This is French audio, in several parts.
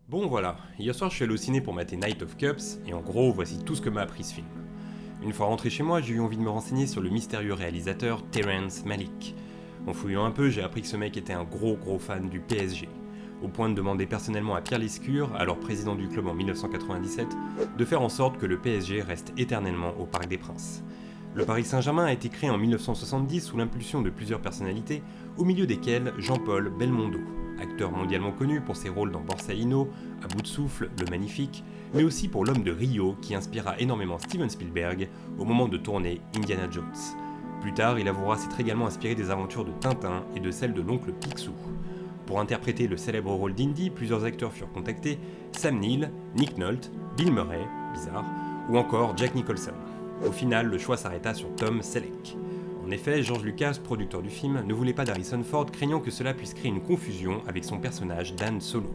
Bon voilà, hier soir je suis allé au ciné pour mater Night of Cups, et en gros voici tout ce que m'a appris ce film. Une fois rentré chez moi, j'ai eu envie de me renseigner sur le mystérieux réalisateur Terrence Malick. En fouillant un peu, j'ai appris que ce mec était un gros fan du PSG, au point de demander personnellement à Pierre Lescure, alors président du club en 1997, de faire en sorte que le PSG reste éternellement au Parc des Princes. Le Paris Saint-Germain a été créé en 1970 sous l'impulsion de plusieurs personnalités, au milieu desquelles Jean-Paul Belmondo, acteur mondialement connu pour ses rôles dans Borsalino, À bout de souffle, Le Magnifique, mais aussi pour L'Homme de Rio qui inspira énormément Steven Spielberg au moment de tourner Indiana Jones. Plus tard, il avouera s'être également inspiré des aventures de Tintin et de celles de l'oncle Picsou. Pour interpréter le célèbre rôle d'Indy, plusieurs acteurs furent contactés, Sam Neill, Nick Nolte, Bill Murray, bizarre, ou encore Jack Nicholson. Au final, le choix s'arrêta sur Tom Selleck. En effet, George Lucas, producteur du film, ne voulait pas d'Harrison Ford, craignant que cela puisse créer une confusion avec son personnage Dan Solo.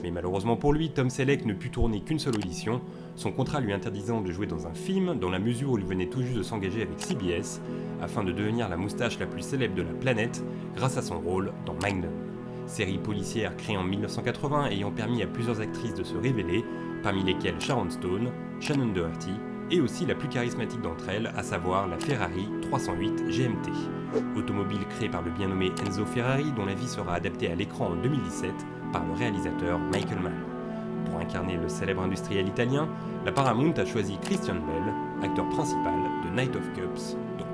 Mais malheureusement pour lui, Tom Selleck ne put tourner qu'une seule audition, son contrat lui interdisant de jouer dans un film dans la mesure où il venait tout juste de s'engager avec CBS, afin de devenir la moustache la plus célèbre de la planète grâce à son rôle dans Magnum, série policière créée en 1980 ayant permis à plusieurs actrices de se révéler, parmi lesquelles Sharon Stone, Shannon Doherty, et aussi la plus charismatique d'entre elles, à savoir la Ferrari 308 GMT. Automobile créée par le bien nommé Enzo Ferrari, dont la vie sera adaptée à l'écran en 2017 par le réalisateur Michael Mann. Pour incarner le célèbre industriel italien, la Paramount a choisi Christian Bale, acteur principal de Night of Cups, donc.